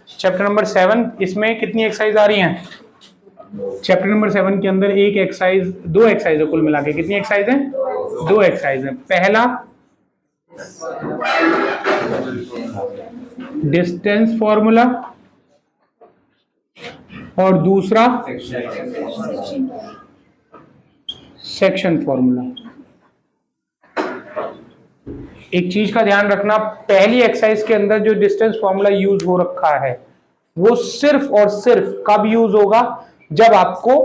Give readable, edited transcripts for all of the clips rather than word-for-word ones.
Chapter number 7, इसमें कितनी exercise आ रही हैं? चैप्टर नंबर 7 के अंदर एक एक्सरसाइज, 2 एक्सरसाइज है कुल मिला के। कितनी एक्सरसाइज है? 2 एक्सरसाइज है। पहला डिस्टेंस फॉर्मूला और दूसरा सेक्शन फॉर्मूला। एक चीज का ध्यान रखना, पहली एक्सरसाइज के अंदर जो डिस्टेंस फॉर्मूला यूज हो रखा है वो सिर्फ और सिर्फ कब यूज होगा? जब आपको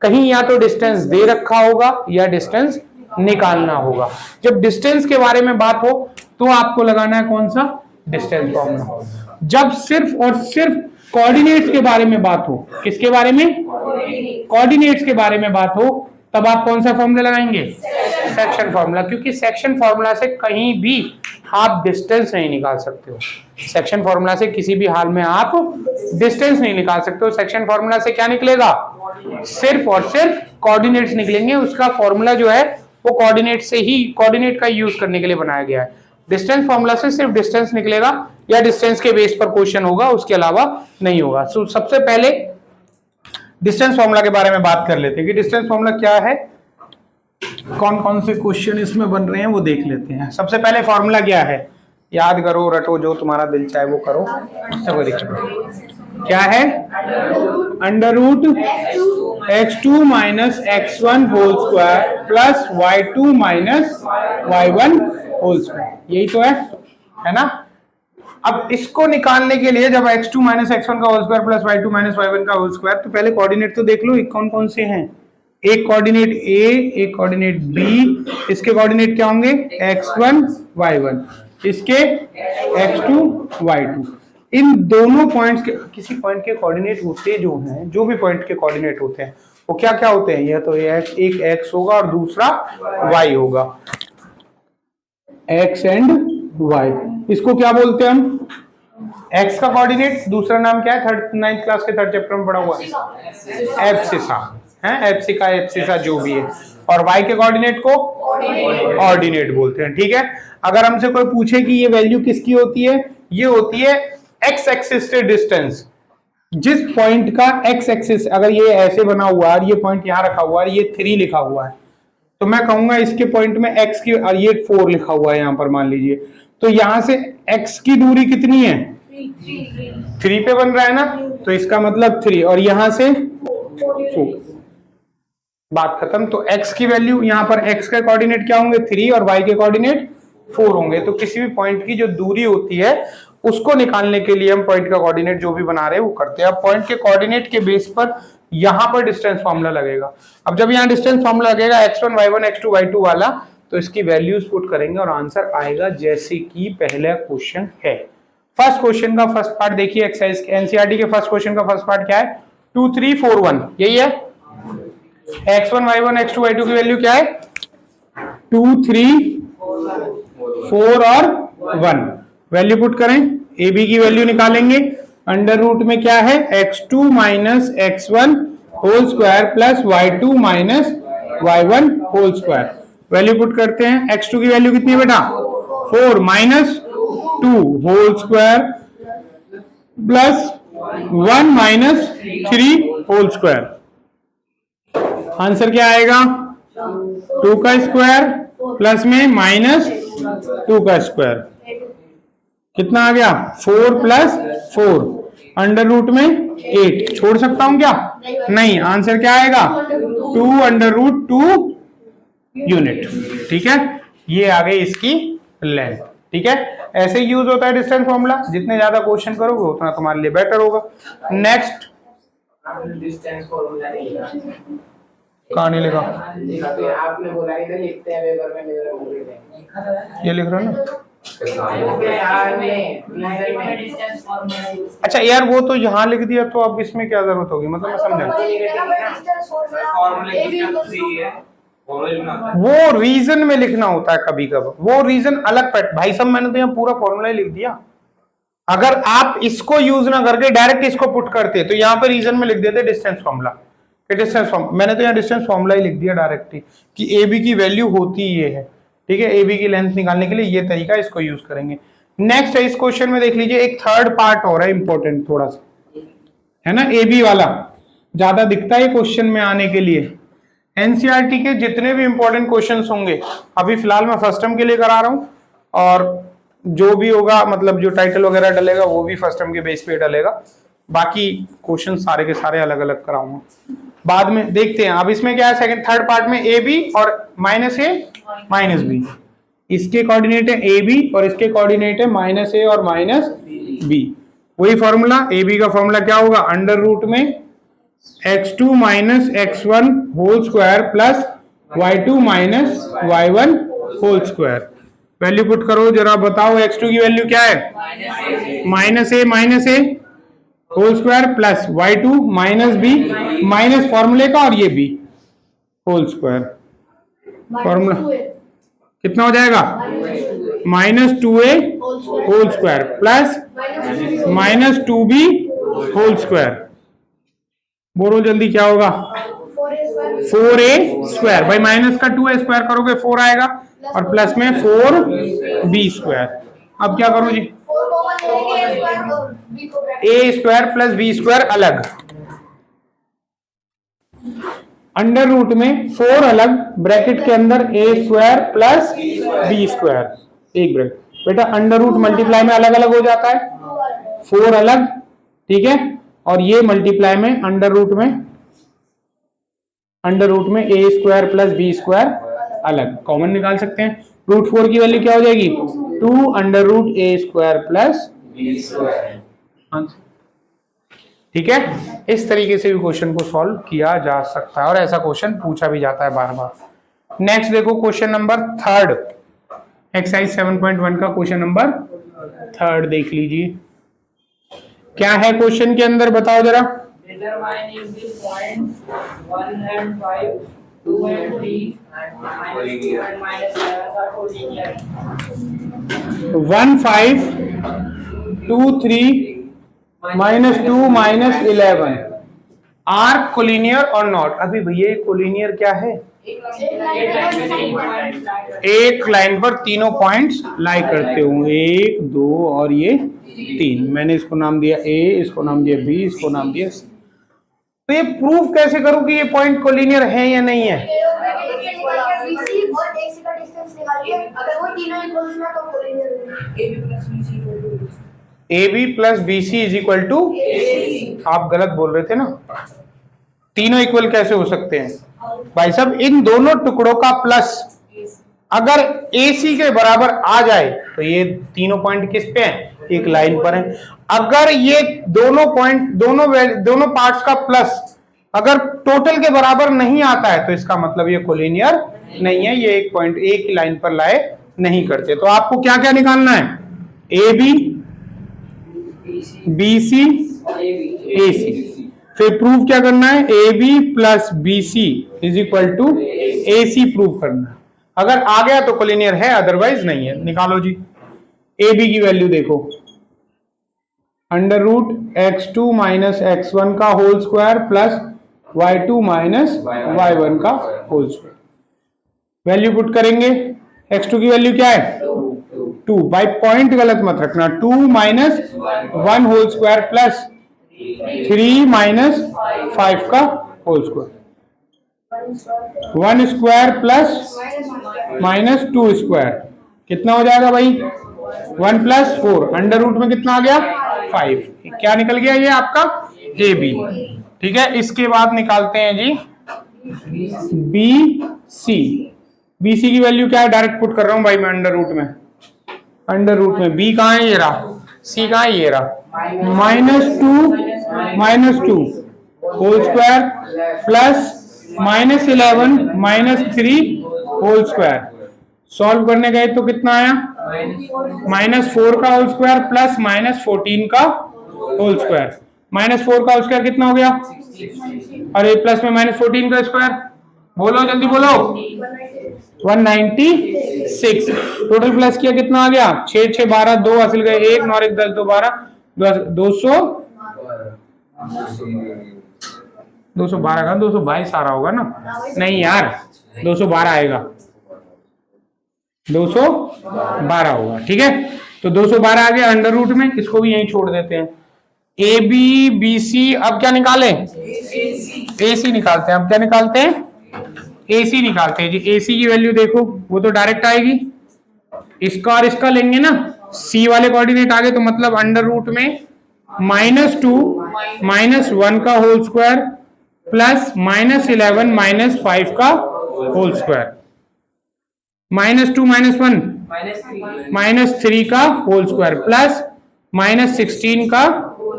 कहीं या तो डिस्टेंस दे रखा होगा या डिस्टेंस निकालना होगा। जब डिस्टेंस के बारे में बात हो तो आपको लगाना है कौन सा? Distance formula. जब सिर्फ और सिर्फ कोऑर्डिनेट्स के बारे में बात हो, किसके बारे में? कोऑर्डिनेट्स के बारे में बात हो, तब आप कौन सा फॉर्मूला लगाएंगे? Section formula. क्योंकि सेक्शन फॉर्मूला से कहीं भी आप डिस्टेंस नहीं निकाल सकते हो। सेक्शन फॉर्मूला से किसी भी हाल में आप डिस्टेंस नहीं निकाल सकते हो। सेक्शन फॉर्मूला से क्या निकलेगा? सिर्फ और सिर्फ कोऑर्डिनेट्स निकलेंगे। उसका फॉर्मूला जो है वो कोऑर्डिनेट से ही, कोऑर्डिनेट का यूज करने के लिए बनाया गया है। डिस्टेंस फॉर्मूला से सिर्फ डिस्टेंस निकलेगा या डिस्टेंस के बेस पर क्वेश्चन होगा, उसके अलावा नहीं होगा। सो सबसे पहले डिस्टेंस फॉर्मूला के बारे में बात कर लेते हैं कि डिस्टेंस फॉर्मूला क्या है, कौन कौन से क्वेश्चन इसमें बन रहे हैं वो देख लेते हैं। सबसे पहले फॉर्मूला क्या है? याद करो, रटो, जो तुम्हारा दिल चाहे वो करो, उससे कोई दिक्कत नहीं। क्या है? Under root x2 minus x1 whole square plus y2 minus y1 whole square. यही तो है ना? अब इसको निकालने के लिए जब x2 माइनस x1 का whole square plus y2 minus y1 का होल स्क्वायर, तो पहले कोऑर्डिनेट तो देख लो कौन कौन से हैं। एक कोऑर्डिनेट a, एक कोऑर्डिनेट b, इसके कोऑर्डिनेट क्या होंगे? x1 y1, इसके x2 y2। इन दोनों पॉइंट्स के, किसी पॉइंट के कोऑर्डिनेट होते जो हैं, जो भी पॉइंट के कोऑर्डिनेट होते हैं वो क्या क्या होते हैं? यह तो एक x होगा और दूसरा y होगा, x एंड y। इसको क्या बोलते हैं हम? x का कोऑर्डिनेट, दूसरा नाम क्या है? 9th क्लास के 3rd चैप्टर में पढ़ा हुआ है, एब्सिसा है, एब्सिका, एब्सिसा जो भी है। और y के कोऑर्डिनेट को ऑर्डिनेट बोलते हैं। ठीक है, अगर हमसे कोई पूछे कि ये वैल्यू किसकी होती है, ये होती है x एक्सिस से डिस्टेंस। जिस पॉइंट का x एक्सिस, अगर ये ऐसे बना हुआ है, ये पॉइंट यहां रखा हुआ है, ये 3 लिखा हुआ है, तो मैं कहूंगा इसके पॉइंट में x की, और ये 4 लिखा हुआ है यहां पर मान लीजिए, तो यहां से x की दूरी कितनी है? 3 पे बन रहा है ना, तो इसका मतलब 3, और यहां से 4। बात खत्म। तो x की वैल्यू, यहां पर x के कोऑर्डिनेट क्या होंगे? 3, और y के कोऑर्डिनेट 4 होंगे। तो किसी भी पॉइंट की जो दूरी होती है उसको निकालने के लिए हम पॉइंट का कोऑर्डिनेट जो भी बना रहे हैं वो करते हैं। अब पॉइंट के कोऑर्डिनेट के बेस पर यहां पर डिस्टेंस फॉर्मूला लगेगा। अब जब यहां डिस्टेंस फॉर्मूला लगेगा x1 y1 x2 y2 वाला, तो इसकी वैल्यूज पुट करेंगे और आंसर आएगा जैसे कि पहला क्वेश्चन है। फर्स्ट क्वेश्चन का फर्स्ट पार्ट देखिए, एक्सरसाइज एनसीईआरटी के फर्स्ट क्वेश्चन का फर्स्ट पार्ट क्या है? 2 3 4 1, यही है। x1 y1 x2 y2 की वैल्यू क्या है? 2 3 4 और 1। वैल्यू पुट करें, ए बी की वैल्यू निकालेंगे। अंडर रूट में क्या है? x2 minus x1 whole square plus y2 minus y1 whole square. Value put करते हैं। x2 की वैल्यू कितनी है बेटा? 4 minus 2 whole square plus 1 minus 3 whole square. Answer क्या आएगा? 2 का स्क्वायर प्लस में माइनस 2 का स्क्वायर। कितना आ गया? 4 प्लस 4, अंडर रूट में 8। छोड़ सकता हूं क्या? नहीं। आंसर क्या आएगा? 2 अंडर रूट 2 यूनिट। ठीक है, ये आ गई इसकी लेंथ। ठीक है, ऐसे ही यूज होता है डिस्टेंस फॉर्मूला। जितने ज्यादा क्वेश्चन करोगे उतना तुम्हारे लिए बेटर होगा। नेक्स्ट, डिस्टेंस फॉर्मूला नहीं लिखा। कहाँ नहीं लिखा? आपने बोला इधर लिखते हैं, पेपर में मेरा बोल रहे हैं। ये लिख रहा है ना? Distance formula. अच्छा यार, वो तो यहाँ लिख दिया, तो अब इसमें क्या जरूरत होगी? मतलब मैं समझा। वो रीजन में लिखना होता है कभी कभी, वो रीजन अलग पैट। भाई साहब, मैंने तो यहाँ पूरा फॉर्मूला ही लिख दिया। अगर आप इसको यूज ना करके डायरेक्ट इसको पुट करते तो यहाँ पे रीजन में लिख देते डिस्टेंस फॉर्मूला। डिस्टेंस फॉर्मूला मैंने तो यहाँ डिस्टेंस फॉर्मूला ही लिख दिया डायरेक्ट ही कि ए बी की वैल्यू होती ये है। ठीक है, ए बी की लेंथ निकालने के लिए ये तरीका, इसको यूज करेंगे। नेक्स्ट है इस क्वेश्चन में देख लीजिए, एक थर्ड पार्ट हो रहा है इंपॉर्टेंट थोड़ा सा, है ना, ए बी वाला ज्यादा दिखता है क्वेश्चन में आने के लिए। एनसीईआरटी के जितने भी इंपॉर्टेंट क्वेश्चंस होंगे, अभी फिलहाल मैं फर्स्ट टर्म के लिए करा रहा हूं, और जो भी होगा मतलब जो टाइटल वगैरह डलेगा वो भी फर्स्ट टर्म के बेस पे डलेगा, बाकी क्वेश्चन सारे के सारे अलग अलग कराऊंगा बाद में, देखते हैं। अब इसमें क्या है, सेकंड थर्ड पार्ट में ए बी और माइनस ए माइनस बी, इसके कोऑर्डिनेट है ए बी और इसके कोऑर्डिनेट है माइनस ए और माइनस बी। वही फॉर्मूला, ए बी का फॉर्मूला क्या होगा, अंडर रूट में x2 minus x1 whole square plus y2 minus y1 whole square. Value put करो जरा, बताओ x2 की वैल्यू क्या है, minus A whole square plus y2 minus B, minus फॉर्मूले का और ये b होल स्क्वायर। फॉर्मूला कितना हो जाएगा, minus 2a whole square plus minus 2b whole square. बोलो जल्दी क्या होगा, 4a स्क्वायर, भाई माइनस का 2a स्क्वायर करोगे 4 आएगा और प्लस में 4b स्क्वायर। अब क्या करो जी, a square plus b square अलग, अंडर रूट में 4 अलग, ब्रैकेट के अंदर a square plus b square, एक ब्रैकेट। बेटा अंडर रूट मल्टीप्लाई में अलग अलग हो जाता है, 4 अलग, ठीक है, और ये मल्टीप्लाई में अंडर रूट में a square plus b square अलग, कॉमन निकाल सकते हैं। रूट 4 की वैल्यू क्या हो जाएगी, 2 under root a square plus b square. ठीक है, इस तरीके से भी क्वेश्चन को सॉल्व किया जा सकता है और ऐसा क्वेश्चन पूछा भी जाता है बार बार। नेक्स्ट देखो क्वेश्चन नंबर थर्ड, एक्सरसाइज 7.1 का क्वेश्चन नंबर थर्ड देख लीजिए, क्या है क्वेश्चन के अंदर बताओ जरा। Determine if the points 1 and 5, 2 and 3 and minus 2 and minus 7 are collinear. 1 5 2 3 minus 2 minus 11 are collinear और नॉट। अभी भैया कोलिनियर क्या है, एक लाइन पर तीनों पॉइंट्स लाई करते हो, 1 2 और ये 3। मैंने इसको नाम दिया ए, इसको नाम दिया बी, इसको नाम दिया सी। तो ये प्रूफ कैसे करूं कि ये पॉइंट कोलिनियर है या नहीं है, A B plus B C is equal to, आप गलत बोल रहे थे ना, तीनों इक्वल कैसे हो सकते हैं भाई साहब, इन दोनों टुकड़ों का प्लस अगर ए सी के बराबर आ जाए तो ये तीनों पॉइंट किस पे हैं, एक लाइन पर है। अगर ये दोनों पॉइंट दोनों पार्ट्स का प्लस अगर टोटल के बराबर नहीं आता है तो इसका मतलब ये कोलिनियर नहीं है, ये एक पॉइंट एक ही लाइन पर लाए नहीं करते। तो आपको क्या क्या निकालना है, ए बी बी सी ए सी, फिर प्रूव क्या करना है, A B plus B C is equal to A C prove करना है। अगर आ गया तो कोलिनियर है, अदरवाइज नहीं है। निकालो जी, ए बी की वैल्यू देखो, under root x2 minus x1 का whole square plus y2 minus y1 का होल स्क्वायर। वैल्यू पुट करेंगे, x2 की वैल्यू क्या है 2, बाई पॉइंट गलत मत रखना, 2 minus 1 whole square plus 3 minus 5 का whole square, 1 square plus minus 2 square, कितना हो जाएगा भाई 1 प्लस 4, अंडर रूट में कितना आ गया 5, क्या निकल गया ये आपका ए बी। ठीक है, इसके बाद निकालते हैं G B C. B C की वैल्यू क्या है, डायरेक्ट पुट कर रहा हूं भाई मैं अंडर रूट में बी कहाँ है, ये रहा, सी कहाँ है, ये रहा, minus two whole square plus minus 11 minus 3 whole square. Solve करने गए तो कितना आया, -4 का होल स्क्वायर प्लस -14 का होल स्क्वायर। -4 का होल स्क्वायर कितना हो गया, अरे प्लस में -14 का स्क्वायर, बोलो जल्दी बोलो, 196। टोटल प्लस किया कितना आ गया, 6 6 12, 2 हासिल गए, 1 9 1 10 2 12, 212 का 222 आ रहा होगा ना, नहीं यार 212 आएगा, 212 होगा। ठीक है, तो 212 आ गया अंडर रूट में, इसको भी यहीं छोड़ देते हैं। ए बी बी सी, अब क्या निकाले? ए सी निकालते हैं। अब क्या निकालते हैं? ए सी निकालते हैं जी। ए सी की वैल्यू देखो, वो तो डायरेक्ट आएगी, इसका और इसका लेंगे ना, सी वाले कोऑर्डिनेट आगे, तो मतलब अंडर रूट में -2 -1 का होल स्क्वायर प्लस -11 -5 का होल स्क्वायर, -2 -1 -3 का होल स्क्वायर प्लस -16 का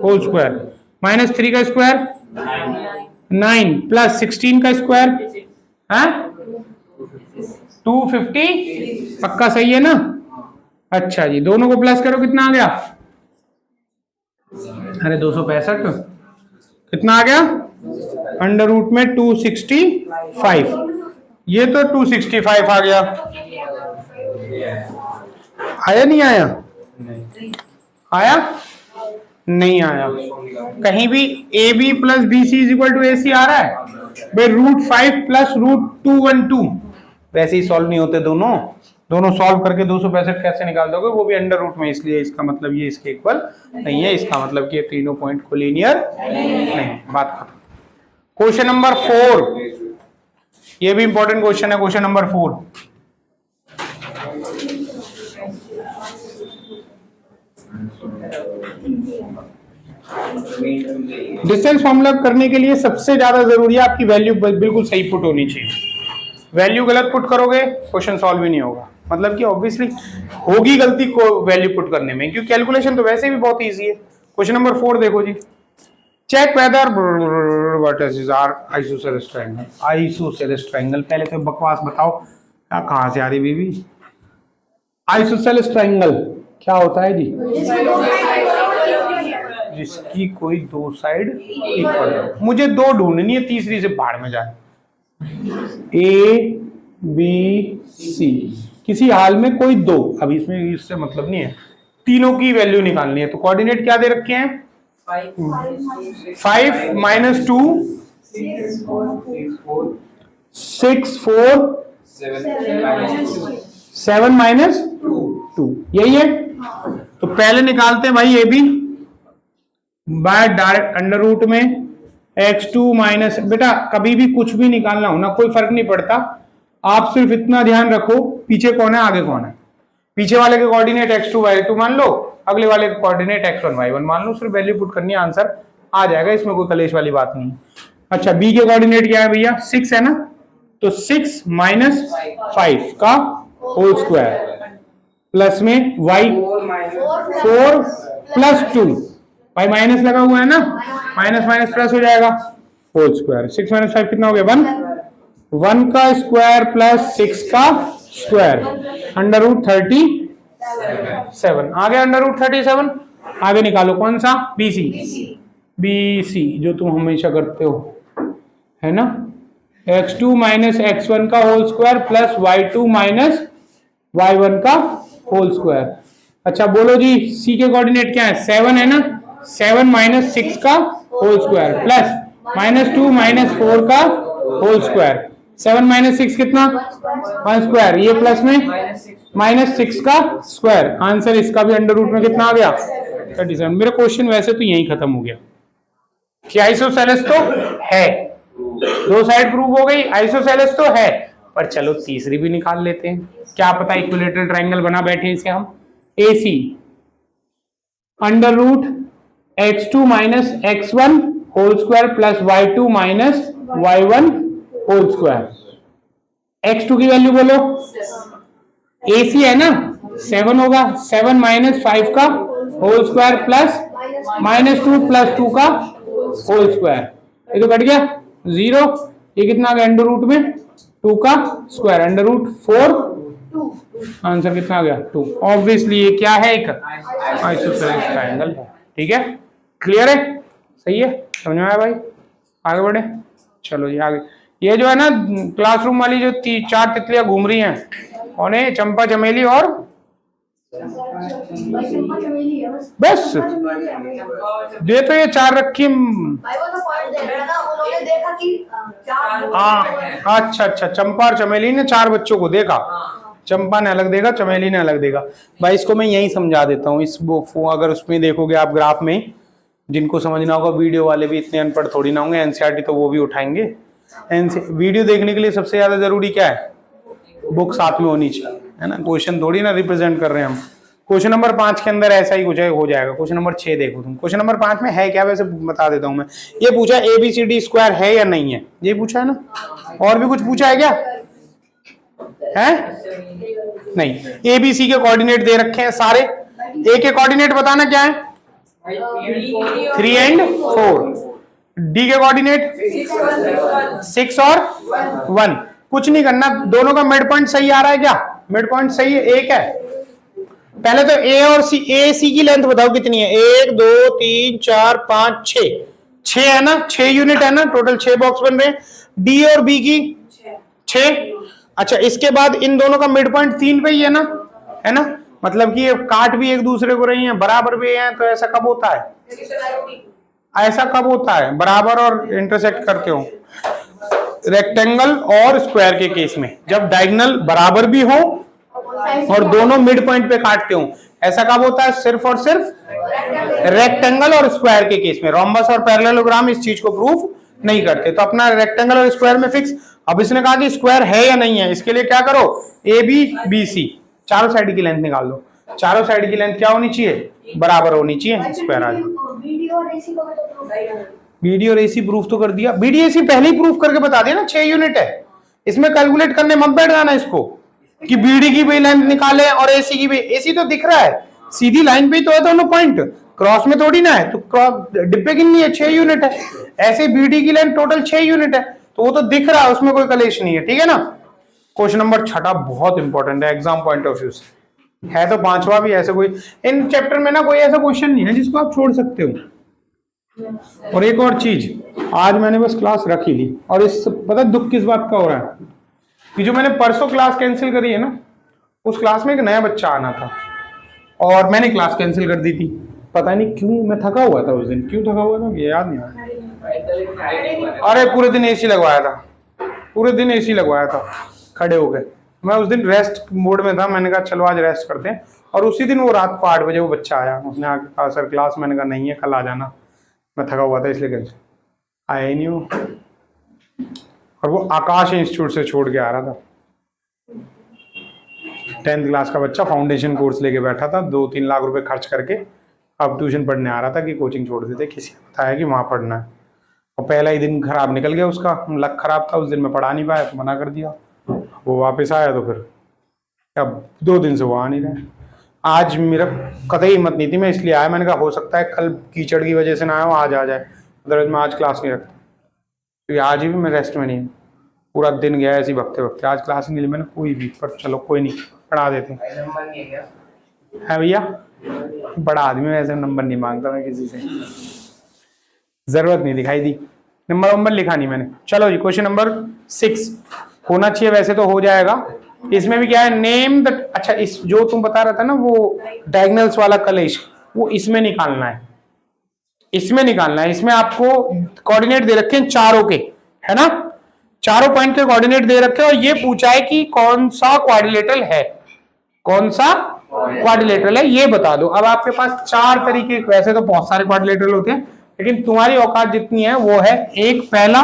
होल स्क्वायर, -3 का स्क्वायर 9 प्लस 16 का स्क्वायर 250, पक्का सही है ना? अच्छा जी, दोनों को प्लस करो, कितना आ गया? अरे 265, कितना आ गया? अंडर रूट में 265, ये तो 265 आ गया। आया नहीं आया? आया नहीं आया? कहीं भी A B plus B C is equal to A C आ रहा है भाई? √5 प्लस √212 वैसे ही सॉल्व नहीं होते दोनों। दोनों सॉल्व करके 265 कैसे निकाल दोगे? वो भी अंडर रूट में, इसलिए इसका मतलब ये इसके इक्वल नहीं है, इसका मतलब कि ये तीनों पॉइंट कोलिनियर नहीं। बात खत्म। क्वेश्चन नंबर 4, ये भी इंपॉर्टेंट क्वेश्चन है। क्वेश्चन नंबर 4, डिस्टेंस फॉर्मूला करने के लिए सबसे ज्यादा जरूरी है आपकी वैल्यू बिल्कुल सही पुट होनी चाहिए। वैल्यू गलत पुट करोगे क्वेश्चन सॉल्व ही नहीं होगा। मतलब कि ऑब्वियसली होगी गलती को वैल्यू पुट करने में, क्योंकि कैलकुलेशन तो वैसे भी बहुत इजी है। क्वेश्चन नंबर 4 देखो जी। Check whether what is are isosceles triangle. Isosceles triangle, पहले तो बकवास बताओ क्या, कहां से आ रही बीबी? आइसोसेलेस ट्रायंगल क्या होता है जी? जिसकी कोई दो साइड इक्वल हो। मुझे दो ढूंढनी है, तीसरी से भाड़ में जाए। ए बी सी, किसी हाल में कोई दो, अब इसमें इससे मतलब नहीं है, तीनों की वैल्यू निकालनी है। तो कोऑर्डिनेट क्या दे रखे हैं? 5 -2 6 4 7 -2, यही है। तो पहले निकालते हैं भाई A B by direct under root में x2 माइनस, बेटा कभी भी कुछ भी निकालना हो ना, कोई फर्क नहीं पड़ता, आप सिर्फ इतना ध्यान रखो पीछे कौन है आगे कौन है। पीछे वाले के कोऑर्डिनेट x2 y2 मान लो, अगले वाले के कोऑर्डिनेट x1 y1 मान लो, सिर्फ वैल्यू पुट करनी है, आंसर आ जाएगा, इसमें कोई कलेश वाली बात नहीं। अच्छा, b के कोऑर्डिनेट क्या है भैया? 6 है ना, तो 6 - 5 का होल स्क्वायर प्लस में y 4 प्लस 2, भाई माइनस लगा हुआ है ना, माइनस माइनस प्लस हो जाएगा, होल स्क्वायर। 6 - 5 कितना हो गया? 1 का स्क्वायर प्लस 6 का स्क्वायर, अंडर रूट 37 आ गया। अंडर रूट 37 आगे निकालो, कौन सा? BC, BC जो तुम हमेशा करते हो है ना, x2 माइनस x1 का whole square plus y2 minus y1 का होल स्क्वायर। अच्छा बोलो जी, C के कोऑर्डिनेट क्या है? 7 है ना, 7 - 6 का होल स्क्वायर प्लस -2 - 4 का होल स्क्वायर। 7 - 6 कितना? 1 स्क्वायर, ये प्लस में -6 का स्क्वायर। आंसर इसका भी अंडर रूट में कितना आ गया? 37। मेरा क्वेश्चन वैसे तो यही खत्म हो गया कि आइसोसेलेस तो है, दो साइड प्रूव हो गई, आइसोसेलेस तो है, पर चलो तीसरी भी निकाल लेते हैं, क्या पता इक्विलेटरल ट्रायंगल बना बैठे इसे हम। AC under root x2 minus x1 whole square plus y2 minus y1 whole square. x2 की वैल्यू बोलो, AC है ना, 7 होगा, 7 - 5 का होल स्क्वायर प्लस -2 प्लस 2 का होल स्क्वायर, ये तो कट गया 0, ये कितना आ गया? अंडर रूट में 2 का स्क्वायर, अंडर रूट 4, आंसर कितना आ गया? 2। ऑब्वियसली ये क्या है? एक आइसोसेलेस ट्रायंगल है। ठीक है, क्लियर है, सही है, समझ में आया भाई? आगे बढ़े, चलो जी आगे। ये जो है ना क्लासरूम वाली जो 4 तितलियां घूम रही हैं, कौन है? चंपा, चमेली और बस, ये तो ये 4 रखी। हाँ अच्छा, चंपा और चमेली ने 4 बच्चों को देखा, चंपा ने अलग देगा, चमेली ने अलग देगा। भाई इसको मैं यही समझा देता हूँ। इस वो अगर उसमें देखोगे आप ग्राफ में, जिनको समझना होगा, वीडियो वाले भी इतने अनपढ़ थोड़ी ना होंगे, एनसीईआरटी तो वो भी उठाएंगे। वीडियो देखने के लिए सबसे ज्यादा जरूरी क्या है? बुक साथ में होनी चाहिए, है ना। क्वेश्चन थोड़ी ना रिप्रेजेंट कर रहे हैं हम। क्वेश्चन नंबर 5 के अंदर ऐसा ही कुछ हो जाएगा। क्वेश्चन नंबर 6 देखो तुम। क्वेश्चन नंबर 5 में है क्या, वैसे बता देता हूं मैं। ये पूछा ABCD स्क्वायर है या नहीं है, ये पूछा है ना। और भी कुछ पूछा है क्या? है नहीं। ABC के कोऑर्डिनेट दे रखे हैं सारे। A के कोऑर्डिनेट बताना क्या है? 3 and 4। D के कोऑर्डिनेट 6 और 1। कुछ नहीं करना, दोनों का मिड पॉइंट सही आ रहा है क्या? मिड पॉइंट सही है, एक है। पहले तो A और C की लेंथ बताओ कितनी है? 1 2 3 4 5 6 है ना, 6 यूनिट है ना, टोटल 6 बॉक्स बन रहे हैं। D और B की 6। अच्छा, इसके बाद इन दोनों का मिड पॉइंट 3 पे ही है ना, मतलब कि ये काट भी एक दूसरे को रही हैं, बराबर भी हैं। तो ऐसा कब होता है? ऐसा कब होता है? बराबर और इंटरसेक्ट करते हो। रेक्टेंगल और स्क्वायर के केस में जब डायगोनल बराबर भी हो और दोनों मिड पॉइंट पे काटते हो, ऐसा कब होता है? सिर्फ और सिर्फ रेक्टेंगल और स्क्वायर के केस में। रोम्बस और पैरेललोग्राम इस चीज को प्रूफ नहीं करते। तो अपना रेक्टेंगल और स्क्वायर में फिक्स। अब इसने कहा कि स्क्वायर है या नहीं है, इसके लिए क्या करो? ABBC चारों साइड की लेंथ निकाल लो। चारों साइड की लेंथ क्या होनी चाहिए? बराबर होनी चाहिए। स्क्वायर आ जाए। BD और AC प्रूफ तो कर दिया। BD AC पहले ही प्रूफ करके बता दिया ना, 6 यूनिट है। इसमें कैलकुलेट करने मत बैठ जाना इसको कि BD की भी लेंथ निकाले और AC की भी। AC तो दिख रहा है, सीधी लाइन पे ही तो है दोनों पॉइंट, क्रॉस में थोड़ी ना है। तो डिब्बे की नहीं है, 6 यूनिट है। ऐसे BD की लेंथ टोटल 6 यूनिट है, तो वो तो दिख रहा है, उसमें कोई कलेश नहीं है। ठीक है ना। क्वेश्चन नंबर 6 बहुत इंपॉर्टेंट है एग्जाम पॉइंट ऑफ व्यू से। है तो 5वां भी। ऐसे कोई इन चैप्टर में ना कोई ऐसा क्वेश्चन नहीं है जिसको आप छोड़ सकते हो। और एक और चीज, आज मैंने बस क्लास रख ही ली। और इस पता दुख किस बात का हो रहा है कि जो मैंने परसों क्लास कैंसिल करी है ना, उस क्लास में एक नया बच्चा आना था और मैंने क्लास कैंसिल कर दी थी। पता नहीं क्यों, मैं थका हुआ था उस दिन। क्यों थका हुआ था ये याद नहीं आ। अरे पूरे दिन AC लगवाया था, पूरे दिन AC लगवाया था खड़े हो गए। मैं उस दिन रेस्ट मोड में था, मैंने कहा चलो आज रेस्ट करते हैं। और उसी दिन वो रात को 8 बजे वो बच्चा आया, उसने आके कहा सर क्लास, मैंने कहा नहीं है कल आ जाना। मैं थका हुआ था इसलिए कैंसिल आया ही नहीं हूँ। और वो आकाश इंस्टीट्यूट से छोड़ के आ रहा था। 10th क्लास का बच्चा फाउंडेशन कोर्स लेके बैठा था, 2-3 लाख रुपए खर्च करके अब ट्यूशन पढ़ने आ रहा था कि कोचिंग छोड़ देते। किसी ने बताया कि वहाँ पढ़ना है। और पहला ही दिन खराब निकल गया उसका, लक खराब था। उस दिन मैं पढ़ा नहीं पाया तो मना कर दिया। वो वापस आया तो फिर अब 2 दिन से वो आ नहीं रहा। आज मेरा कतई हिम्मत नहीं थी, मैं इसलिए आया। मैंने कहा हो सकता है कल कीचड़ की वजह से ना आया हो, आज आ जाए। अदरवाइज मैं आज क्लास नहीं रखता, क्योंकि आज भी मैं रेस्ट में नहीं हूँ। पूरा दिन गया ऐसे भगते भगते, आज क्लास नहीं ली मैंने कोई भी। पर चलो कोई नहीं, पढ़ा देते हैं भैया। बड़ा आदमी वैसे नंबर नहीं मांगता मैं किसी से, जरूरत नहीं दिखाई दी। नंबर लिखा नहीं मैंने। चलो जी, क्वेश्चन नंबर 6 होना चाहिए, वैसे तो हो जाएगा। इसमें भी क्या है, नेम द। अच्छा, इस जो तुम बता रहा था ना वो डायगोनल्स वाला कलेश, वो इसमें निकालना है। इसमें निकालना है। इसमें आपको कोऑर्डिनेट दे रखे हैं चारों के, है ना। चारों पॉइंट के कोऑर्डिनेट दे रखे हैं और ये पूछा है कि कौन सा क्वाड्रिलेटरल है, कौन सा क्वाड्रिलेटरल है ये बता दो। अब आपके पास 4 तरीके, वैसे तो बहुत सारे क्वाड्रिलेटरल होते हैं, लेकिन तुम्हारी औकात जितनी है वो है एक पहला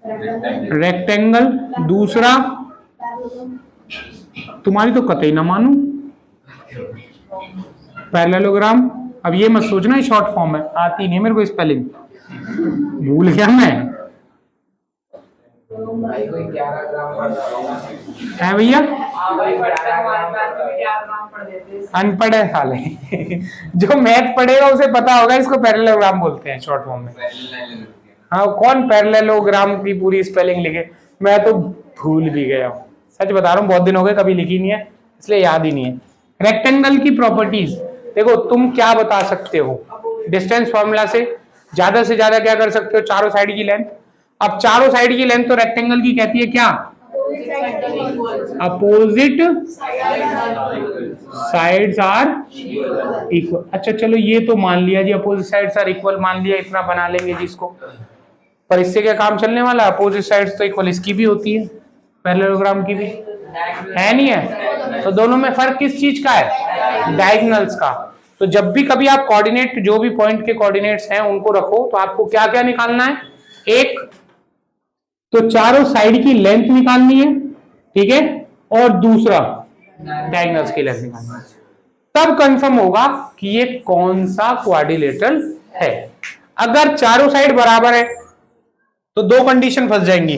रेक्टेंगल, दूसरा तुम्हारी तो कतई ना मानू पैरेललोग्राम। अब ये मत सोचना शॉर्ट फॉर्म है, आती नहीं मेरे को स्पेलिंग, भूल गया मैं। है भैया अनपढ़ है साले। जो मैथ पढ़ेगा उसे पता होगा इसको पैरेललोग्राम बोलते हैं शॉर्ट फॉर्म में। हाँ, कौन पैरेललोग्राम की पूरी स्पेलिंग लिखे, मैं तो भूल भी गया हूँ। सच बता रहा हूँ, बहुत दिन हो गए, कभी लिखी नहीं है इसलिए याद ही नहीं है। रेक्टेंगल की प्रॉपर्टीज देखो, तुम क्या बता सकते हो डिस्टेंस फॉर्मूला से ज्यादा क्या कर सकते हो, चारों साइड की लेंथ। अब चारों साइड की लेंथ तो रेक्टेंगल की कहती है क्या, अपोजिट साइड्स आर इक्वल। अच्छा चलो ये तो मान लिया जी, अपोजिट साइड्स आर इक्वल मान लिया, इतना बना लेंगे जी इसको। पर इससे क्या काम चलने वाला, अपोजिट साइड्स तो इक्वल इसकी भी होती है, पैरेललोग्राम की भी है, नहीं है? तो दोनों में फर्क किस चीज का है? डायगोनल्स का। तो जब भी कभी आप कोऑर्डिनेट, जो भी पॉइंट के कोऑर्डिनेट्स हैं उनको रखो, तो आपको क्या क्या निकालना है? एक तो चारों साइड की लेंथ निकालनी है, ठीक है, और दूसरा डायगोनल्स की लेंथ निकालनी है। तब कंफर्म होगा कि ये कौन सा क्वाड्रिलेटरल है। अगर चारों साइड बराबर है तो दो कंडीशन फंस जाएंगी,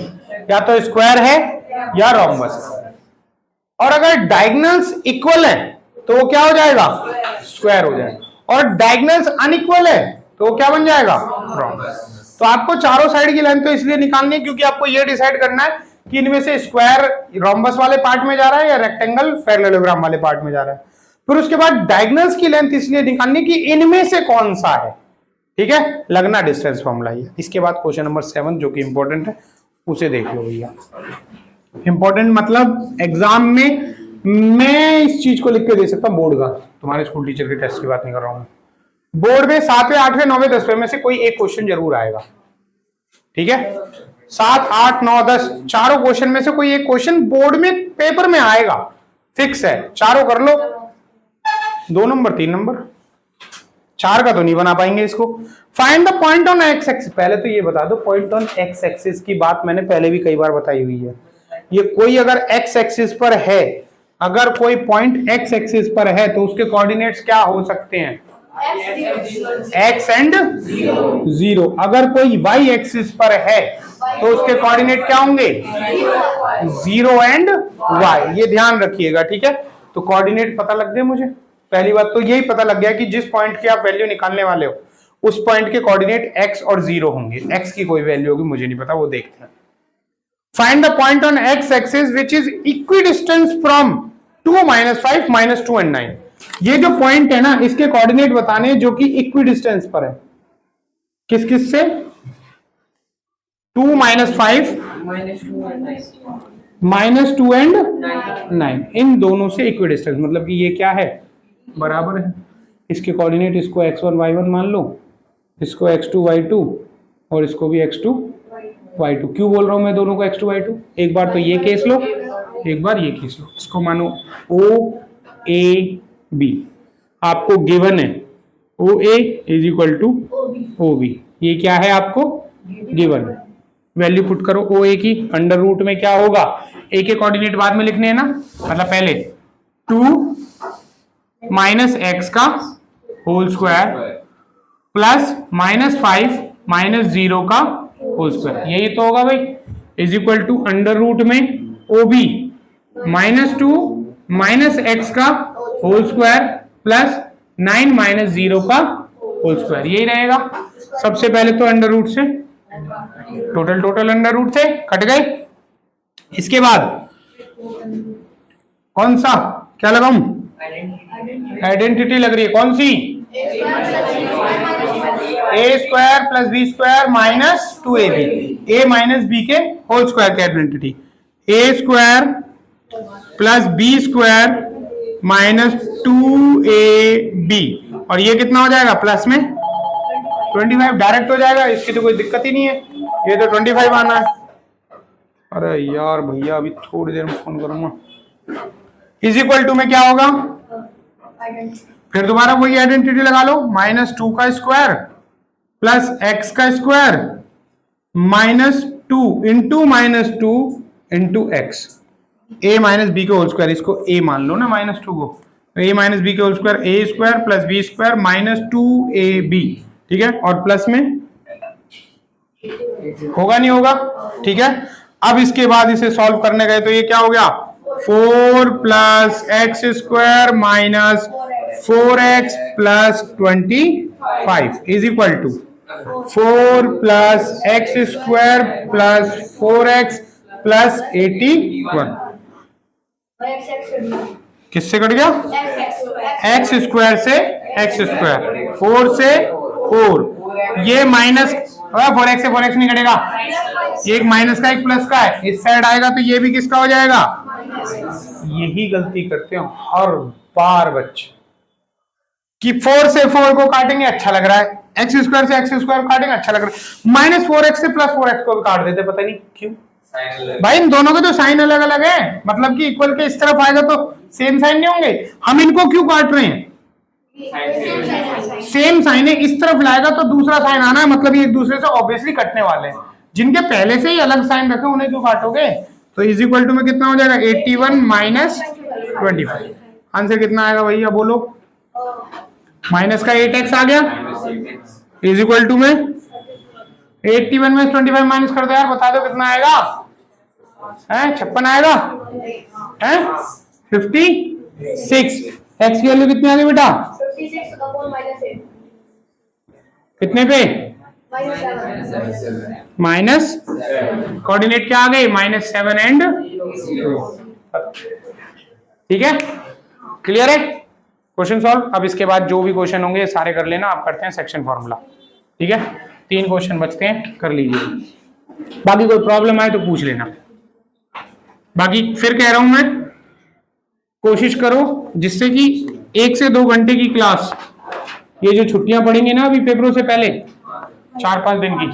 या तो स्क्वायर है या रोम्बस। और अगर डायगोनल्स इक्वल है तो वो क्या हो जाएगा? स्क्वायर हो जाएगा। और डायगोनल्स अनइक्वल है तो वो क्या बन जाएगा? रोम्बस। तो आपको चारों साइड की लेंथ तो इसलिए निकालनी है क्योंकि आपको ये डिसाइड करना है कि इनमें से स्क्वायर रोम्बस वाले पार्ट में जा रहा है या रेक्टेंगल पैरेललोग्राम वाले पार्ट में जा रहा है। फिर उसके बाद डायगोनल्स की लेंथ इसलिए निकालनी कि इनमें से कौन सा है, ठीक है, लगना डिस्टेंस फॉर्मूला है। इसके बाद क्वेश्चन नंबर 7 जो कि इंपॉर्टेंट है, उसे देख लो भैया। इंपॉर्टेंट मतलब एग्जाम में मैं इस चीज को लिख के दे सकता हूं, बोर्ड का, तुम्हारे स्कूल टीचर के टेस्ट की बात नहीं कर रहा हूं। बोर्ड में 7वें 8वें 9वें 10वें में से कोई एक क्वेश्चन जरूर आएगा, ठीक है। 7 8 9 10 चारों क्वेश्चन में से कोई एक क्वेश्चन बोर्ड में पेपर में आएगा, फिक्स है। चारों कर लो, 2 नंबर 3 नंबर, 4 का तो नहीं बना पाएंगे इसको। Find the point on x axis. पहले तो ये बता दो, पॉइंट ऑन एक्स एक्सिस की बात मैंने पहले भी कई बार बताई हुई है। ये कोई अगर एक्स एक्सिस पर है, अगर कोई पॉइंट एक्स एक्सिस पर है तो उसके कोऑर्डिनेट्स क्या हो सकते हैं? X and 0। अगर कोई वाई एक्सिस पर है तो उसके कोऑर्डिनेट क्या होंगे? 0 एंड वाई। ये ध्यान रखिएगा, ठीक है। तो कोऑर्डिनेट पता लग गए मुझे। पहली बात तो यही पता लग गया कि जिस पॉइंट की आप वैल्यू निकालने वाले हो उस पॉइंट के कोऑर्डिनेट x और 0 होंगे। x की कोई वैल्यू होगी मुझे नहीं पता, वो देखते हैं। Find the point on x axis which is equidistance from 2 -5 -2 and 9। ये जो पॉइंट है ना, इसके कोऑर्डिनेट बताने जो कि इक्विडिस्टेंस पर है। किस किस से? 2 -5 -2 एंड 9, इन दोनों से इक्विडिस्टेंस, मतलब कि ये क्या है? बराबर है। इसके कोऑर्डिनेट, इसको x1 y1 मान लो, इसको x2 y2 और इसको भी x2 y2। क्यों बोल रहा हूं मैं दोनों को x2 y2? एक बार तो ये केस लो, एक बार ये केस लो। इसको मानो OAB, आपको गिवन है OA is equal to OB। ये क्या है? आपको गिवन है। वैल्यू पुट करो OA की, अंडर रूट में क्या होगा? A के कोऑर्डिनेट बाद में लिखने हैं ना, मतलब पहले 2 माइनस एक्स का होल स्क्वायर प्लस -5 -0 का होल स्क्वायर, यही तो होगा भाई, is equal to under root में OB -2 माइनस एक्स का होल स्क्वायर प्लस 9 -0 का होल स्क्वायर, यही रहेगा। सबसे पहले तो अंडर रूट से टोटल अंडर रूट से कट गए। इसके बाद कौन सा क्या लगाऊं? आइडेंटिटी लग रही है, कौन सी? a square plus b square minus 2ab, a minus b के होल स्क्वायर की identity, a square plus b square minus 2ab, और ये कितना हो जाएगा? प्लस में 25 डायरेक्ट हो जाएगा, इसकी तो कोई दिक्कत ही नहीं है, ये तो 25 आना है। अरे यार भैया अभी थोड़ी देर में फोन करूंगा। इज इक्वल टू में क्या होगा? फिर दोबारा वही आइडेंटिटी लगा लो, -2 का स्क्वायर प्लस x का square -2 into -2 into x, a minus b के होल स्क्वायर, इसको a मान लो ना -2 को, a माइनस बी के whole square, a square plus b square minus 2ab, ठीक है, और प्लस में होगा नहीं होगा, ठीक है। अब इसके बाद इसे सॉल्व करने गए तो ये क्या हो गया? 4 plus x square minus 4x plus 25 is equal to 4 plus x square plus 4x plus 81। किससे कट गया? एक्स स्क्वायर से एक्स स्क्वायर, 4 से 4, ये माइनस 4x से 4x नहीं कटेगा, एक माइनस का एक प्लस का है, इस साइड आएगा तो ये भी किसका हो जाएगा? यही गलती करते हो हर बार बच्चे कि 4 से 4 को काटेंगे अच्छा लग रहा है, एक्स स्क्वायर से एक्स स्क्वायर काटेंगे अच्छा लग रहा है, -4x से +4x को भी काट देते, पता नहीं क्यों। भाई इन दोनों के तो साइन अलग अलग है, मतलब कि इक्वल के इस तरफ आएगा तो सेम साइन नहीं होंगे। हम इनको क्यों काट रहे हैं? सेम साइन है, इस तरफ लाएगा तो दूसरा साइन आना है, मतलब ये एक दूसरे से ऑब्वियसली कटने वाले हैं। जिनके पहले से ही अलग साइन रखे उन्हें क्यों काटोगे? तो इज इक्वल टू में कितना हो जाएगा? 81 माइनस 25। आंसर कितना आएगा भैया बोलो? माइनस का 8x आ गया, इज इक्वल टू में 81 में 25 माइनस कर दो यार, बता दो कितना आएगा? 56 आएगा है 56। x की वैल्यू कितनी आ गई बेटा? 56/-8 कितने पे? माइनस कोऑर्डिनेट क्या आ गई? -7 एंड। ठीक है, क्लियर है? Question solve. अब इसके बाद जो भी क्वेश्चन होंगे सारे कर लेना। आप करते हैं सेक्शन फॉर्मूला। ठीक है, 3 क्वेश्चन बचते हैं, कर लीजिए। बाकी कोई प्रॉब्लम आए तो पूछ लेना। बाकी फिर कह रहा हूं मैं, कोशिश करो जिससे कि 1 से 2 घंटे की क्लास, ये जो छुट्टियां पड़ेंगी ना अभी पेपरों से पहले 4-5 दिन की,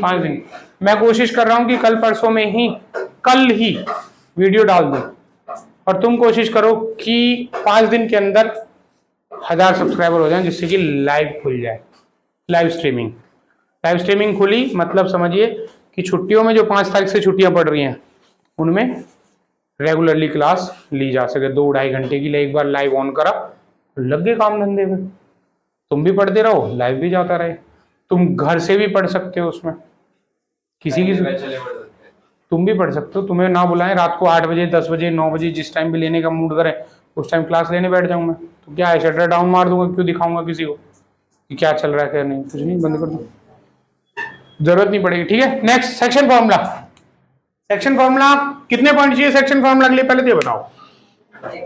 5 दिन, मैं कोशिश कर रहा हूं कि कल परसों में ही, कल ही वीडियो डाल दूं। और तुम कोशिश करो कि 5 दिन के अंदर 1000 सब्सक्राइबर हो जाएं, जिससे कि लाइव खुल जाए। लाइव स्ट्रीमिंग खुली मतलब समझिए कि छुट्टियों में जो 5 तारीख से छुट्टियां पड़ रही हैं उनमें रेगुलरली क्लास ली जा सके। 2-2.5 घंटे के लिए एक बार लाइव ऑन करा, लग गए काम धंधे में। तुम भी पढ़ते रहो, लाइव भी जाता रहे। तुम घर से भी पढ़ सकते हो, उसमें किसी की तुम भी पढ़ सकते हो। तुम्हें ना बुलाएं रात को 8 बजे, 10 बजे, 9 बजे, जिस टाइम भी लेने का मूड करे उस टाइम क्लास लेने बैठ जाऊं मैं। तो क्या है, शटर डाउन मार दूंगा, क्यों दिखाऊंगा किसी को कि क्या चल रहा है क्या नहीं? कुछ नहीं, बंद कर दो, जरूरत नहीं पड़ेगी। ठीक है, next section formula. Section formula कितने पॉइंट चाहिए सेक्शन फॉर्मूला के लिए? पहले तो ये बताओ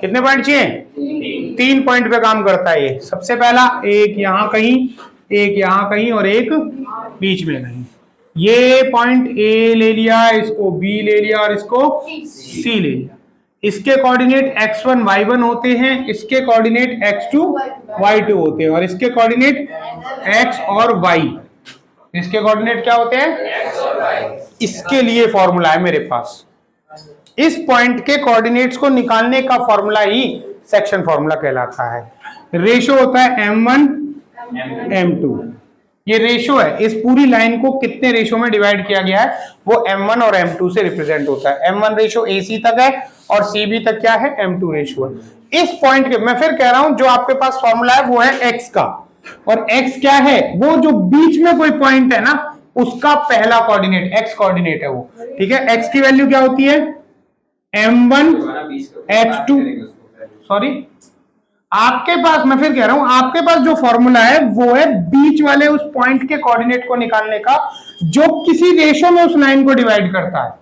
कितने पॉइंट चाहिए? 3 पॉइंट पे काम करता है ये। सबसे पहला, एक यहाँ कहीं, एक यहाँ कहीं और एक बीच में कहीं। ये पॉइंट ए ले लिया, इसको बी ले लिया और इसको सी ले लिया। इसके कोऑर्डिनेट x1 y1 होते हैं, इसके कोऑर्डिनेट x2 y2 होते हैं, और इसके कोऑर्डिनेट x और y। इसके कोऑर्डिनेट क्या होते हैं? इसके लिए फॉर्मूला है मेरे पास। इस पॉइंट के कोऑर्डिनेट्स को निकालने का फॉर्मूला ही सेक्शन फॉर्मूला कहलाता है। रेशो होता है m1 m2। ये रेशो है, इस पूरी लाइन को कितने रेशो में डिवाइड किया गया है वो m1 और m2 से रिप्रेजेंट होता है। m1 रेशो ac तक है और cb तक क्या है? m2 रेशो है। इस पॉइंट के, मैं फिर कह रहा हूं, जो आपके पास फॉर्मूला है वो है x का, और x क्या है? वो जो बीच में कोई पॉइंट है ना, उसका पहला कोऑर्डिनेट x कोऑर्डिनेट है वो। ठीक है, x की वैल्यू क्या होती है? m1 x2, सॉरी आपके पास, मैं फिर कह रहा हूं, आपके पास जो फॉर्मूला है वो है बीच वाले उस पॉइंट के कोऑर्डिनेट को निकालने का, जो किसी रेशो में उस लाइन को डिवाइड करता है।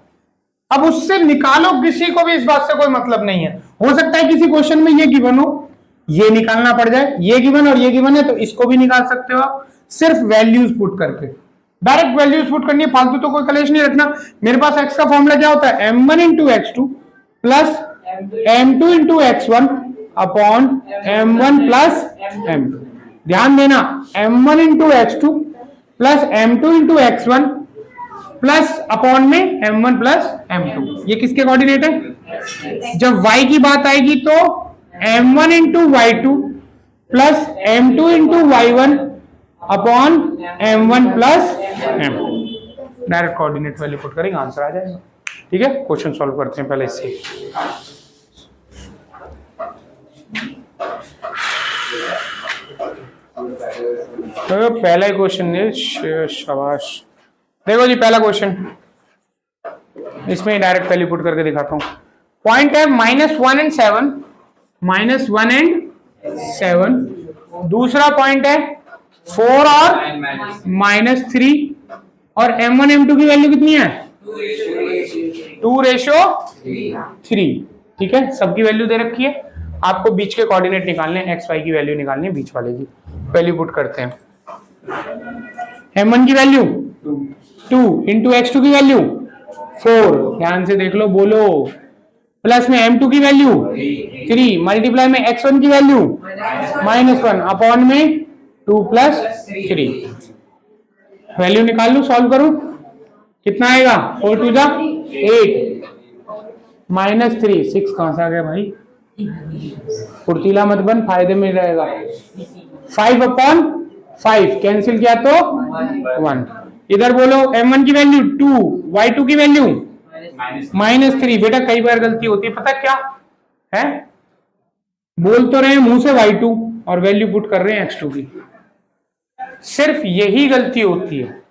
अब उससे निकालो, किसी को भी इस बात से कोई मतलब नहीं है। हो सकता है किसी क्वेश्चन में ये गिवन हो, ये निकालना पड़ जाए, ये गिवन और ये गिवन है, तो इसको भी निकाल सकते हो आप सिर्फ वैल्यूज पुट करके। डायरेक्ट वैल्यूज पुट करनी है, फालतू तो कोई कलेश नहीं रखना। मेरे पास x का फॉर्मूला क्या होता है? m1 into x2 plus m2 into x1 upon m1 plus m2। ध्यान देना, m1 into x2 plus m2 into x1 plus upon में m1 प्लस m2। ये किसके कोऑर्डिनेट है? जब y की बात आएगी तो m1 into y2 plus m2 into y1 upon m1 plus m2। Direct coordinate value put करेंगे, आंसर आ जाएगा। ठीक है, क्वेश्चन सॉल्व करते हैं पहले इससे। तो पहला क्वेश्चन है, शाबाश। देखो जी, पहला क्वेश्चन, इसमें डायरेक्ट वैल्यू पुट करके दिखाता हूं। पॉइंट है -1 एंड 7, -1 एंड 7। दूसरा पॉइंट है 4 और -3, और m1 m2 की वैल्यू कितनी है? 2:3। ठीक है, सबकी वैल्यू दे रखी है। आपको बीच के कोऑर्डिनेट निकालने हैं, x y की वैल्यू निकालनी है, बीच वाले की वैल्यू पुट करते हैं। m1 की वैल्यू 2 इंटू x2 की वैल्यू 4, ध्यान से देख लो, बोलो, प्लस में m2 की वैल्यू 3, मल्टीप्लाई में x1 की वैल्यू -1 अपॉन में 2 प्लस 3। वैल्यू निकाल लू, सॉल्व करूं, कितना आएगा? 4 2 जा 8 -3 6 कहां से आ गया भाई? फुर्तीला मत बन, फायदे में रहेगा। 5/5 कैंसिल किया तो 1। इधर बोलो m1 की वैल्यू 2, y2 की वैल्यू -3। बेटा कई बार गलती होती है, पता क्या है, बोल तो रहे हैं मुंह से y2 और वैल्यू पुट कर रहे हैं x2 की। सिर्फ यही गलती होती है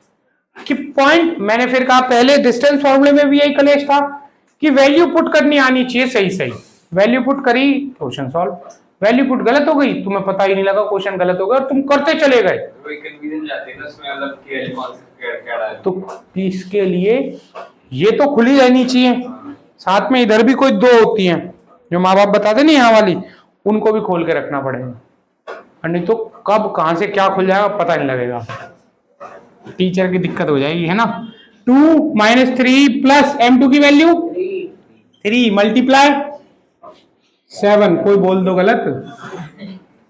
कि पॉइंट, मैंने फिर कहा पहले डिस्टेंस फॉर्मूले में भी यही कलेश था कि वैल्यू पुट करनी आनी चाहिए सही सही। वैल्यू पुट करी, क्वेश्चन सॉल्व। वैल्यू पुट गलत हो गई, तुम्हें पता ही नहीं लगा क्वेश्चन गलत हो गया और तुम करते चले गए। तो इसके लिए ये तो खुली रहनी चाहिए, साथ में इधर भी कोई 2 होती हैं जो माँ बाप बताते नहीं यहाँ वाली, उनको भी खोल के रखना पड़ेगा, और नहीं तो कब कहां से क्या खुल जाएगा पता नहीं लगेगा, टीचर की दिक्कत हो जाएगी, है ना। 2 - 3 प्लस m2 की वैल्यू 3 मल्टीप्लाई 7। कोई बोल दो गलत,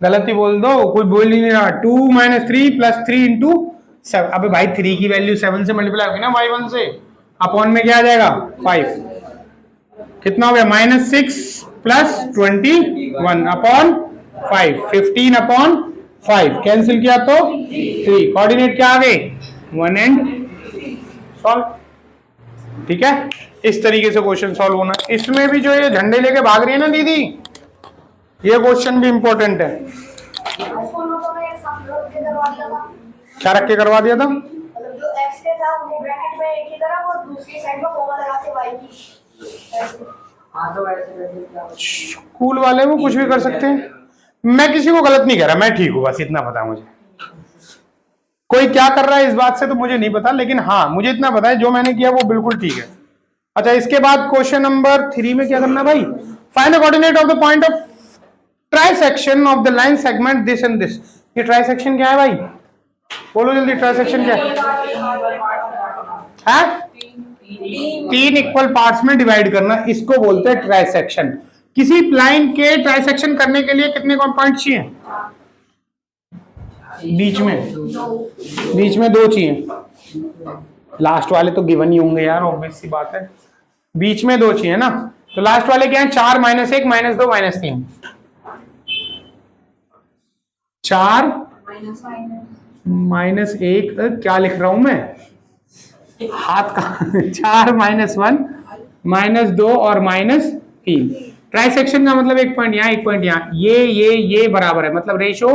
गलत ही बोल दो, कोई बोल ही नहीं रहा। 2 - 3 प्लस 3 इंटू 7। अबे भाई 3 की वैल्यू 7 से मल्टीप्लाई होगी ना y1 से, अपॉन में क्या आ जाएगा 5। कितना हो गया? -6 प्लस 21 अपॉन 5, 15/5 कैंसिल किया तो 3। कोऑर्डिनेट क्या आ गए? 1 एंड सॉल्व। ठीक है, इस तरीके से क्वेश्चन सॉल्व होना। इसमें भी जो ये झंडे लेके भाग रही है ना दीदी, ये क्वेश्चन भी इंपॉर्टेंट है। क्या रख के करवा दिया था? मतलब जो x के था वो ब्रैकेट में एक ही तरफ और दूसरी साइड में कॉमा लगा के y की। स्कूल वाले वो कुछ भी कर सकते हैं, मैं किसी को गलत नहीं कह रहा, मैं ठीक हूं, बस इतना पता है मुझे। कोई क्या कर रहा है इस बात से तो मुझे नहीं पता, लेकिन हाँ मुझे इतना पता है जो मैंने किया वो बिल्कुल ठीक है। अच्छा, इसके बाद क्वेश्चन नंबर 3 में क्या करना भाई? Find the coordinate of the point of trisection of the line segment this and this. ये ट्राइसेक्शन क्या है भाई? बोलो जल्दी, ट्राइसेक्शन क्या है? 3 इक्वल पार्ट्स में डिवाइड करना, इसको बोलते हैं ट्राइसेक्शन। किसी लाइन के ट्राइसेक्शन करने के लिए कितने पॉइंट चाहिए? बीच में 2 चाहिए। लास्ट वाले तो गिवन ही होंगे यार, ऑब्वियस सी बात है। बीच में 2 चाहिए ना, तो लास्ट वाले क्या है? 4 - 1 - 2 - 3। 4 -1 क्या लिख रहा हूं मैं हाथ का 4 - 1 - 2 और -3। ट्राइसेक्शन का मतलब एक पॉइंट यहाँ, एक पॉइंट यहाँ, ये बराबर है, मतलब रेशो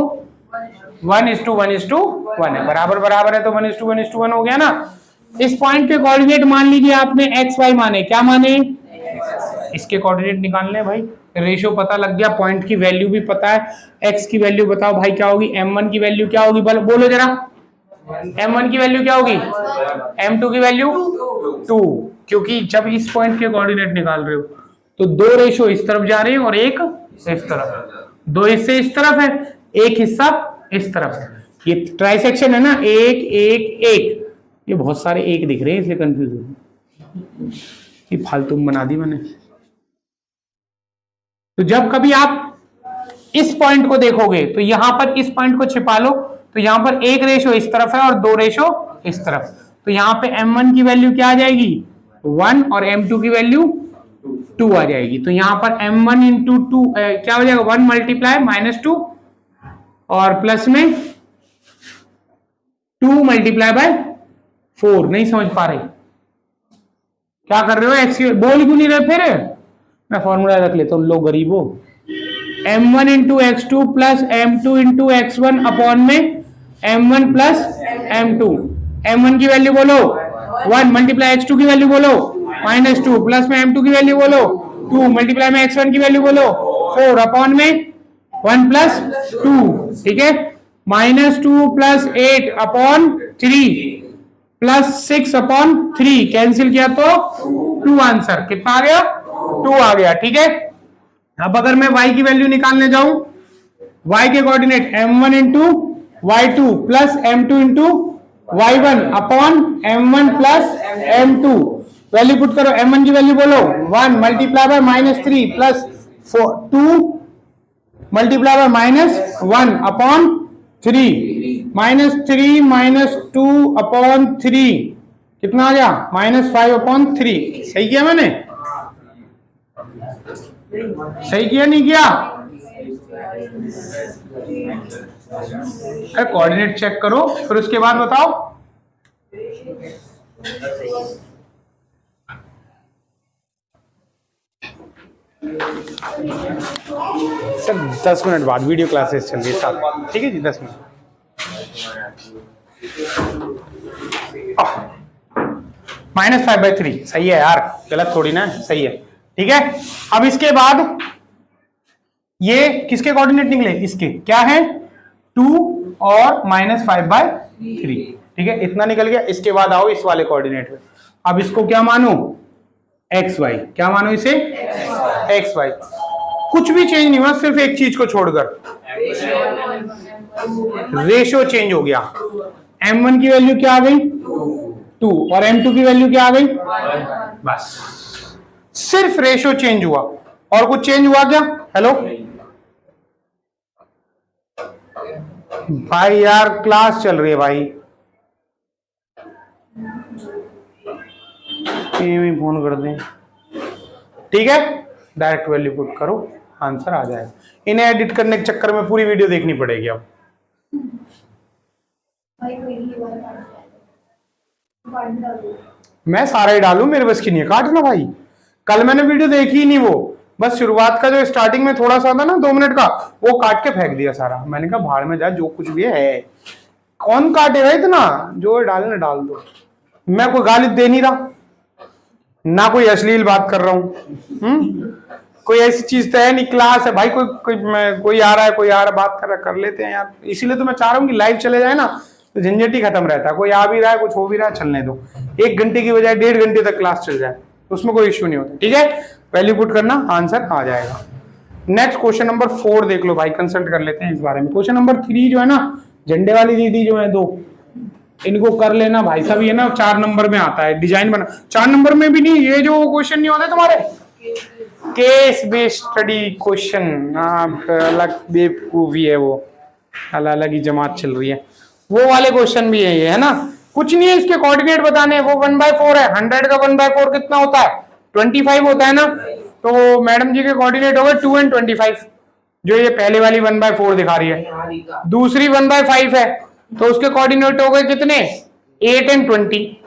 1:1:1 है, बराबर बराबर है तो 1:1:1 हो गया ना। इस पॉइंट के कोऑर्डिनेट मान लीजिए आपने x y माने, क्या माने? इसके कोऑर्डिनेट निकालने हैं भाई। रेशो पता लग गया, पॉइंट की वैल्यू भी पता है, x की वैल्यू बताओ भाई क्या होगी? m1 की वैल्यू क्या होगी? बोलो जरा, m1 की वैल्यू क्या होगी? m2 की वैल्यू 2, क्योंकि जब इस पॉइंट के कोऑर्डिनेट निकाल रहे हो तो 2 रेशो इस तरफ जा रहे हैं और एक इस तरफ, 2 हिस्से इस तरफ है, एक हिस्सा इस तरफ है। ये ट्राइसेक्शन है ना, 1 1 1, ये बहुत सारे एक दिख रहे हैं इसलिए कंफ्यूज हो, ये फालतू बना दी मैंने। तो जब कभी आप इस पॉइंट को देखोगे तो यहां पर इस पॉइंट को छिपा लो, तो यहां पर एक रेशो इस तरफ है और 2 रेशो इस तरफ, तो यहां पे m1 की वैल्यू क्या आ जाएगी? 1 और m2 की वैल्यू 2 आ जाएगी। तो यहां पर m1 इंटू 2 क्या हो जाएगा? 1 मल्टीप्लाई -2 और प्लस में 2 मल्टीप्लाई बाय 4। नहीं समझ पा रहे क्या कर रहे हो? एक्स बोल क्यों नहीं रहे? फिर मैं फॉर्मूला रख लेता हूं, लोग गरीब हो। m1 into x2 plus m2 into x1 upon में m1 प्लस m2। m1 की वैल्यू बोलो 1 मल्टीप्लाई x2 की वैल्यू बोलो -2 प्लस में m2 की वैल्यू बोलो 2 मल्टीप्लाई में x1 की वैल्यू बोलो 4 अपॉन में 1 प्लस 2। ठीक है, -2 plus 8 upon 3 plus 6 upon 3 cancel किया तो 2 आंसर कितना आ गया? 2 आ गया। ठीक है, अब अगर मैं y की वैल्यू निकालने जाऊं, y के coordinate m1 into y2 plus m2 into y1 upon m1 plus m2। Value put करो, m1 की वैल्यू बोलो 1 multiply by -3 plus 2 multiply by -1 upon 3 -3 -2 upon 3 कितना आ गया -5/3। सही किया मैंने? सही किया नहीं किया? अरे कोऑर्डिनेट चेक करो फिर उसके बाद बताओ। सर 10 मिनट बाद वीडियो क्लासेस चल रही है साथ, ठीक है जी 10 मिनट। -5/3 सही है यार, गलत थोड़ी ना, सही है। ठीक है, अब इसके बाद ये किसके कोऑर्डिनेट निकले? इसके क्या है 2 और -5/3। ठीक है, इतना निकल गया। इसके बाद आओ इस वाले कोऑर्डिनेट में। अब इसको क्या मानो? XY। क्या मानो इसे? XY। कुछ भी चेंज नहीं हुआ, सिर्फ एक चीज को छोड़कर, रेशियो चेंज हो गया। M1 की वैल्यू क्या आ गई? 2 और M2 की वैल्यू क्या आ गई? बस सिर्फ रेशियो चेंज हुआ, और कुछ चेंज हुआ क्या? हेलो भाई यार क्लास चल रही है भाई, फोन कर दें। ठीक है, डायरेक्ट वैल्यू पुट करो, आंसर आ जाएगा। इन्हें एडिट करने के चक्कर में पूरी वीडियो देखनी पड़ेगी अब। मैं सारा ही डालू, मेरे बस की नहीं है काटना भाई। कल मैंने वीडियो देखी ही नहीं, वो बस शुरुआत का जो स्टार्टिंग में थोड़ा सा था ना 2 मिनट का, वो काट के फेंक दिया सारा। मैंने कहा भाड़ में जा, जो कुछ भी है कौन काटेगा इतना, जो डालना डाल दो। मैं कोई गाली दे नहीं रहा ना, कोई अश्लील बात कर रहा हूँ। कोई ऐसी चीज तो है नहीं, क्लास है भाई, कोई आ रहा है, कोई आ रहा है, बात कर रहा, कर लेते हैं यार। इसीलिए तो मैं चाह रहा हूँ कि लाइव चले जाए ना, तो झंझट ही खत्म रहता है। कोई आ भी रहा है, कुछ हो भी रहा है, चलने दो। 1 घंटे की बजाय 1.5 घंटे तक क्लास चल जाए, उसमें कोई इश्यू नहीं होता। ठीक है, वैल्यू पुट करना, आंसर आ जाएगा। नेक्स्ट क्वेश्चन नंबर 4 देख लो भाई, कंसल्ट कर लेते हैं इस बारे में। क्वेश्चन नंबर 3 जो है ना, झंडे वाली दीदी जो है 2, इनको कर लेना भाई साहब। ये ना 4 नंबर में आता है, डिजाइन बना 4 नंबर में भी नहीं, ये जो क्वेश्चन नहीं होते तुम्हारे केस बेस्ड स्टडी क्वेश्चन, अलग बेवकूफी है वो, अलग ही जमात चल रही है, वो वाले क्वेश्चन भी है ये, है ना। कुछ नहीं है, इसके कोऑर्डिनेट बताने हैं। वो 1/4 है, 100 का 1/4 कितना होता है? 25 होता है ना। तो मैडम जी के कोऑर्डिनेट हो गए 2 और 25, जो ये पहले वाली 1/4 दिखा रही है। दूसरी 1/5 है, तो उसके कोऑर्डिनेट हो गए कितने? 8 और 20।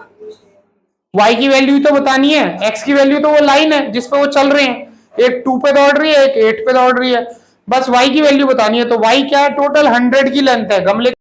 y की वैल्यू तो बतानी है, x की वैल्यू तो वो लाइन है जिसपे वो चल रहे हैं, एक 2 पे दौड़ रही है, एक 8 पे दौड़ रही है, बस y की वैल्यू बतानी है। तो y क्या है? टोटल 100 की लेंथ है, गमले